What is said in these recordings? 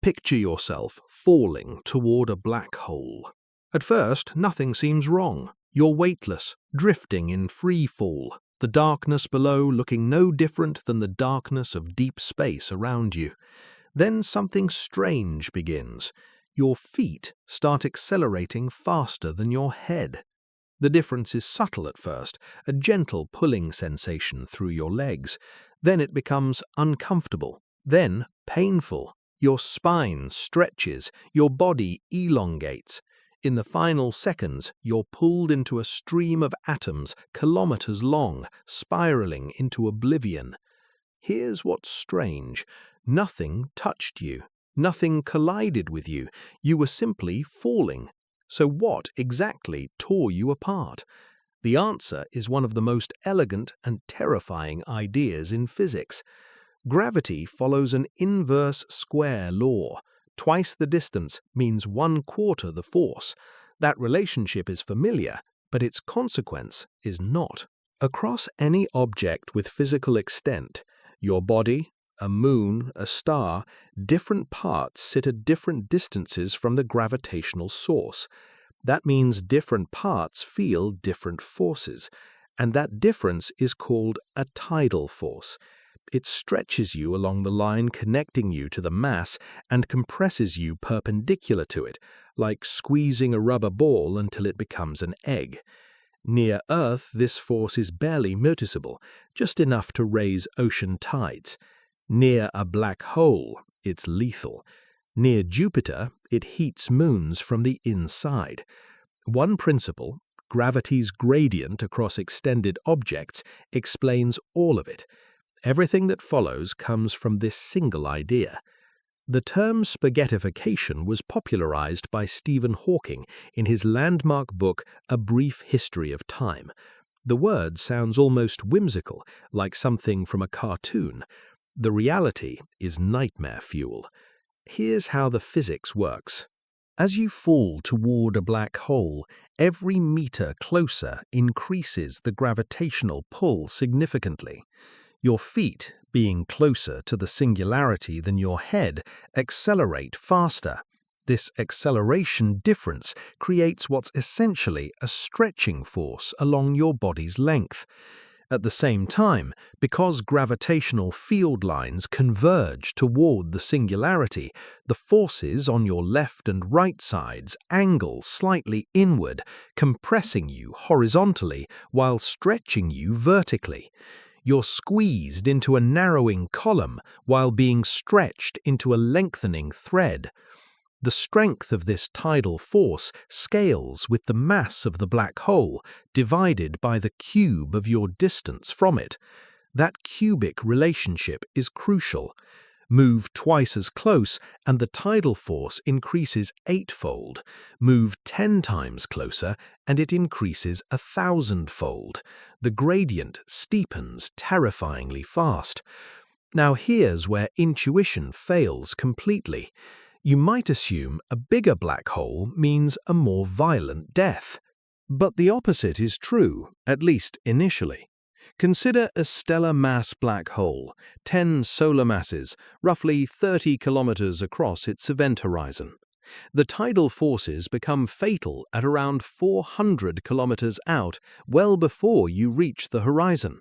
Picture yourself falling toward a black hole. At first, nothing seems wrong. You're weightless, drifting in free fall, the darkness below looking no different than the darkness of deep space around you. Then something strange begins. Your feet start accelerating faster than your head. The difference is subtle at first, a gentle pulling sensation through your legs. Then it becomes uncomfortable, then painful. Your spine stretches, your body elongates. In the final seconds, you're pulled into a stream of atoms kilometers long, spiraling into oblivion. Here's what's strange. Nothing touched you. Nothing collided with you. You were simply falling. So what exactly tore you apart? The answer is one of the most elegant and terrifying ideas in physics. Gravity follows an inverse square law. Twice the distance means 1/4 the force. That relationship is familiar, but its consequence is not. Across any object with physical extent, your body, a moon, a star, different parts sit at different distances from the gravitational source. That means different parts feel different forces, and that difference is called a tidal force. It stretches you along the line connecting you to the mass and compresses you perpendicular to it, like squeezing a rubber ball until it becomes an egg. Near Earth, this force is barely noticeable, just enough to raise ocean tides. Near a black hole, it's lethal. Near Jupiter, it heats moons from the inside. One principle, gravity's gradient across extended objects, explains all of it. Everything that follows comes from this single idea. The term spaghettification was popularized by Stephen Hawking in his landmark book A Brief History of Time. The word sounds almost whimsical, like something from a cartoon. The reality is nightmare fuel. Here's how the physics works. As you fall toward a black hole, every meter closer increases the gravitational pull significantly. Your feet, being closer to the singularity than your head, accelerate faster. This acceleration difference creates what's essentially a stretching force along your body's length. At the same time, because gravitational field lines converge toward the singularity, the forces on your left and right sides angle slightly inward, compressing you horizontally while stretching you vertically. You're squeezed into a narrowing column while being stretched into a lengthening thread. The strength of this tidal force scales with the mass of the black hole, divided by the cube of your distance from it. That cubic relationship is crucial. Move twice as close, and the tidal force increases 8-fold. Move 10 times closer, and it increases 1,000-fold. The gradient steepens terrifyingly fast. Now here's where intuition fails completely. You might assume a bigger black hole means a more violent death. But the opposite is true, at least initially. Consider a stellar mass black hole, 10 solar masses, roughly 30 kilometers across its event horizon. The tidal forces become fatal at around 400 kilometers out, well before you reach the horizon.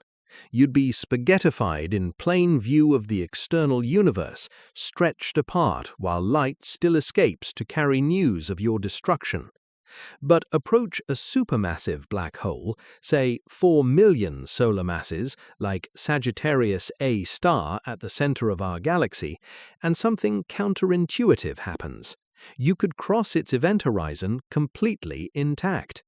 You'd be spaghettified in plain view of the external universe, stretched apart while light still escapes to carry news of your destruction. But approach a supermassive black hole, say 4 million solar masses, like Sagittarius A star at the center of our galaxy, and something counterintuitive happens. You could cross its event horizon completely intact.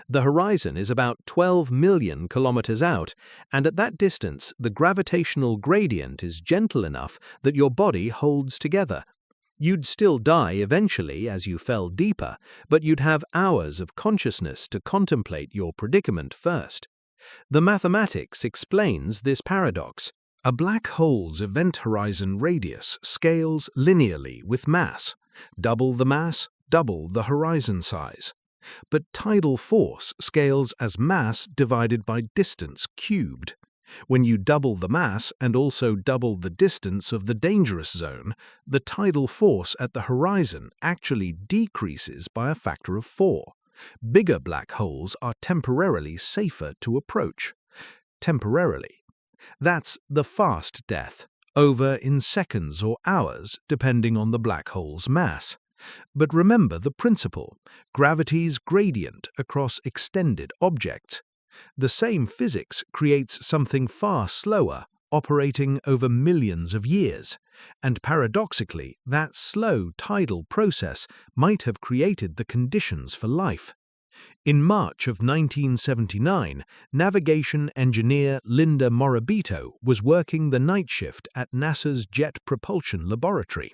The horizon is about 12 million kilometers out, and at that distance the gravitational gradient is gentle enough that your body holds together. You'd still die eventually as you fell deeper, but you'd have hours of consciousness to contemplate your predicament first. The mathematics explains this paradox. A black hole's event horizon radius scales linearly with mass. Double the mass, double the horizon size. But tidal force scales as mass divided by distance cubed. When you double the mass and also double the distance of the dangerous zone, the tidal force at the horizon actually decreases by a factor of 4. Bigger black holes are temporarily safer to approach. Temporarily. That's the fast death, over in seconds or hours depending on the black hole's mass. But remember the principle, gravity's gradient across extended objects. The same physics creates something far slower, operating over millions of years, and paradoxically, that slow tidal process might have created the conditions for life. In March of 1979, navigation engineer Linda Morabito was working the night shift at NASA's Jet Propulsion Laboratory.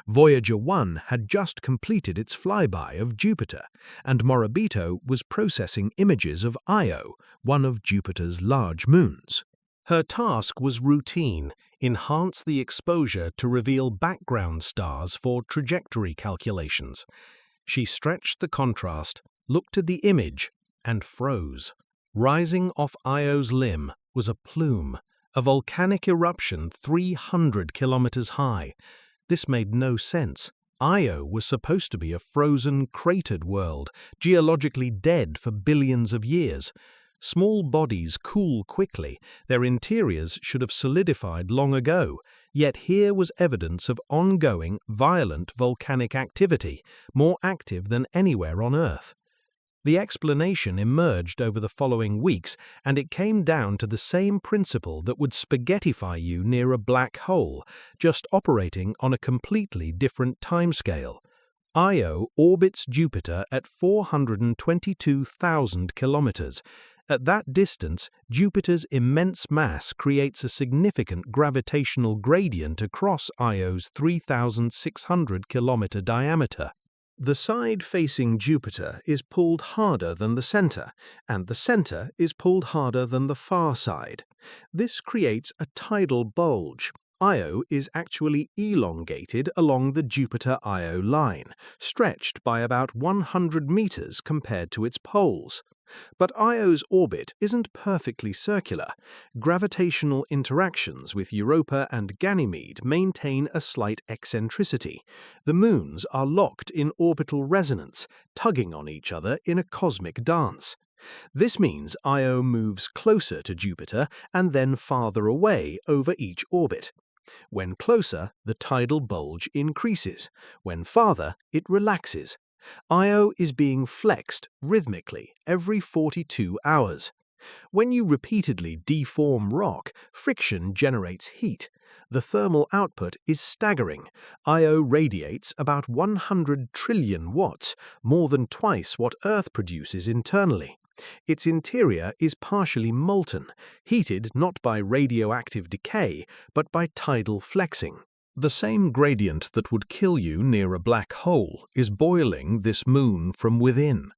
Voyager 1 had just completed its flyby of Jupiter, and Morabito was processing images of Io, one of Jupiter's large moons. Her task was routine: enhance the exposure to reveal background stars for trajectory calculations. She stretched the contrast, looked at the image, and froze. Rising off Io's limb was a plume, a volcanic eruption 300 kilometers high. This made no sense. Io was supposed to be a frozen, cratered world, geologically dead for billions of years. Small bodies cool quickly, their interiors should have solidified long ago, yet here was evidence of ongoing, violent volcanic activity, more active than anywhere on Earth. The explanation emerged over the following weeks, and it came down to the same principle that would spaghettify you near a black hole, just operating on a completely different timescale. Io orbits Jupiter at 422,000 kilometers. At that distance, Jupiter's immense mass creates a significant gravitational gradient across Io's 3,600-kilometer diameter. The side facing Jupiter is pulled harder than the center, and the center is pulled harder than the far side. This creates a tidal bulge. Io is actually elongated along the Jupiter-Io line, stretched by about 100 meters compared to its poles. But Io's orbit isn't perfectly circular. Gravitational interactions with Europa and Ganymede maintain a slight eccentricity. The moons are locked in orbital resonance, tugging on each other in a cosmic dance. This means Io moves closer to Jupiter and then farther away over each orbit. When closer, the tidal bulge increases. When farther, it relaxes. Io is being flexed rhythmically every 42 hours. When you repeatedly deform rock, friction generates heat. The thermal output is staggering. Io radiates about 100 trillion watts, more than twice what Earth produces internally. Its interior is partially molten, heated not by radioactive decay, but by tidal flexing. The same gradient that would kill you near a black hole is boiling this moon from within.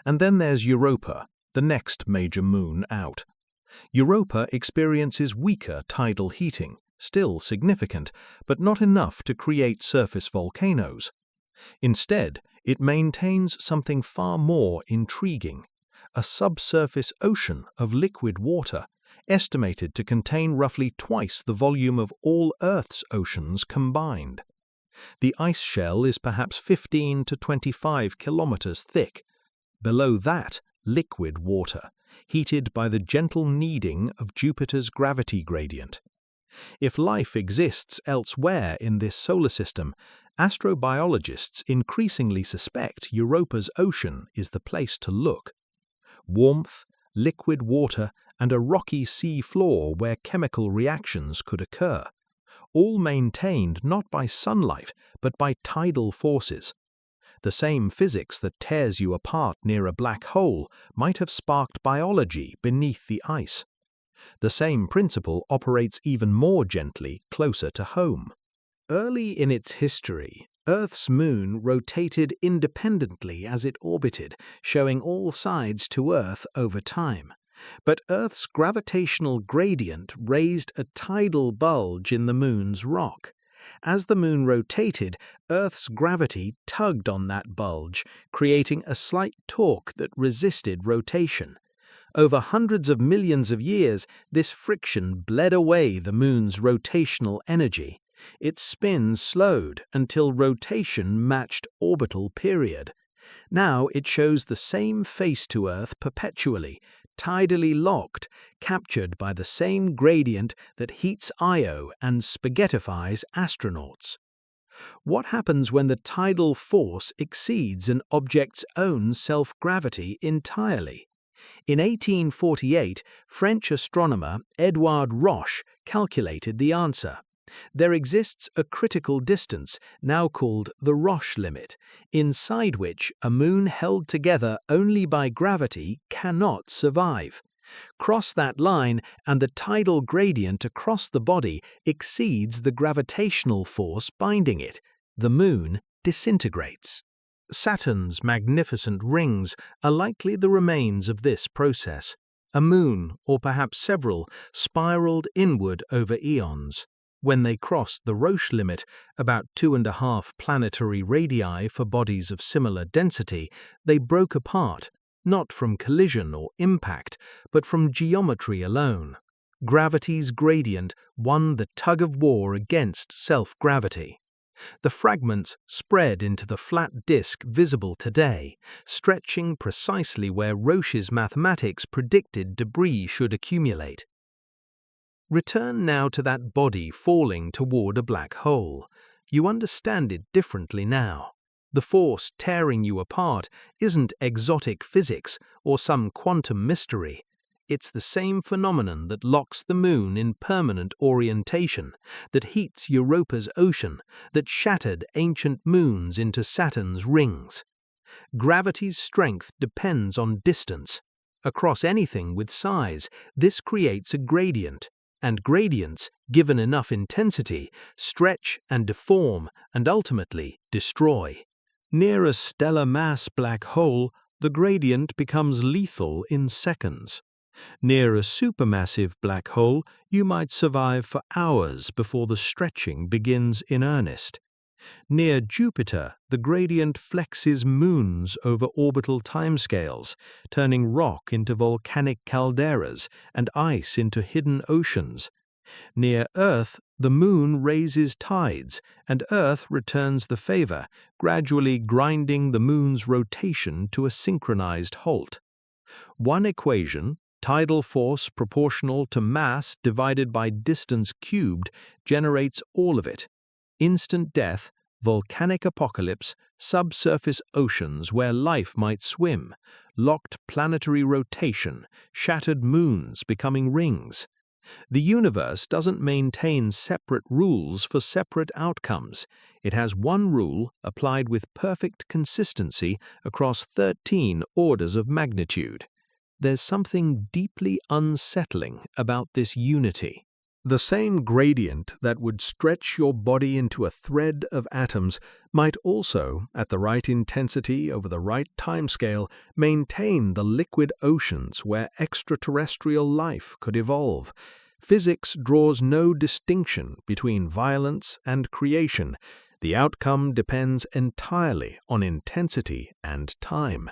And then there's Europa, the next major moon out. Europa experiences weaker tidal heating, still significant, but not enough to create surface volcanoes. Instead, it maintains something far more intriguing: a subsurface ocean of liquid water, estimated to contain roughly twice the volume of all Earth's oceans combined. The ice shell is perhaps 15 to 25 kilometers thick. Below that, liquid water, heated by the gentle kneading of Jupiter's gravity gradient. If life exists elsewhere in this solar system, astrobiologists increasingly suspect Europa's ocean is the place to look. Warmth, liquid water, and a rocky sea floor where chemical reactions could occur, all maintained not by sunlight but by tidal forces. The same physics that tears you apart near a black hole might have sparked biology beneath the ice. The same principle operates even more gently closer to home. Early in its history, Earth's moon rotated independently as it orbited, showing all sides to Earth over time. But Earth's gravitational gradient raised a tidal bulge in the moon's rock. As the moon rotated, Earth's gravity tugged on that bulge, creating a slight torque that resisted rotation. Over hundreds of millions of years, this friction bled away the Moon's rotational energy. Its spin slowed until rotation matched orbital period. Now it shows the same face to Earth perpetually, tidally locked, captured by the same gradient that heats Io and spaghettifies astronauts. What happens when the tidal force exceeds an object's own self-gravity entirely? In 1848, French astronomer Édouard Roche calculated the answer. There exists a critical distance, now called the Roche limit, inside which a moon held together only by gravity cannot survive. Cross that line and the tidal gradient across the body exceeds the gravitational force binding it. The moon disintegrates. Saturn's magnificent rings are likely the remains of this process. A moon, or perhaps several, spiraled inward over eons. When they crossed the Roche limit, about 2.5 planetary radii for bodies of similar density, they broke apart, not from collision or impact, but from geometry alone. Gravity's gradient won the tug-of-war against self-gravity. The fragments spread into the flat disk visible today, stretching precisely where Roche's mathematics predicted debris should accumulate. Return now to that body falling toward a black hole. You understand it differently now. The force tearing you apart isn't exotic physics or some quantum mystery. It's the same phenomenon that locks the moon in permanent orientation, that heats Europa's ocean, that shattered ancient moons into Saturn's rings. Gravity's strength depends on distance. Across anything with size, this creates a gradient, and gradients, given enough intensity, stretch and deform and ultimately destroy. Near a stellar mass black hole, the gradient becomes lethal in seconds. Near a supermassive black hole, you might survive for hours before the stretching begins in earnest. Near Jupiter, the gradient flexes moons over orbital timescales, turning rock into volcanic calderas and ice into hidden oceans. Near Earth, the moon raises tides, and Earth returns the favor, gradually grinding the moon's rotation to a synchronized halt. One equation, tidal force proportional to mass divided by distance cubed, generates all of it. Instant death, volcanic apocalypse, subsurface oceans where life might swim, locked planetary rotation, shattered moons becoming rings. The universe doesn't maintain separate rules for separate outcomes. It has one rule applied with perfect consistency across 13 orders of magnitude. There's something deeply unsettling about this unity. The same gradient that would stretch your body into a thread of atoms might also, at the right intensity over the right timescale, maintain the liquid oceans where extraterrestrial life could evolve. Physics draws no distinction between violence and creation. The outcome depends entirely on intensity and time.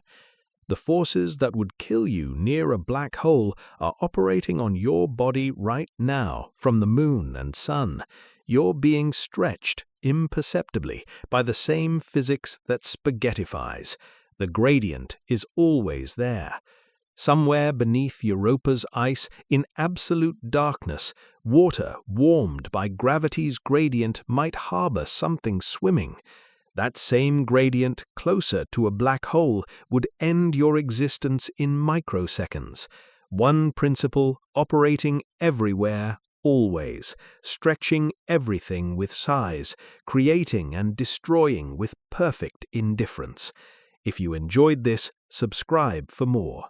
The forces that would kill you near a black hole are operating on your body right now from the moon and sun. You're being stretched imperceptibly by the same physics that spaghettifies. The gradient is always there. Somewhere beneath Europa's ice, in absolute darkness, water warmed by gravity's gradient might harbor something swimming. That same gradient closer to a black hole would end your existence in microseconds. One principle operating everywhere, always, stretching everything with size, creating and destroying with perfect indifference. If you enjoyed this, subscribe for more.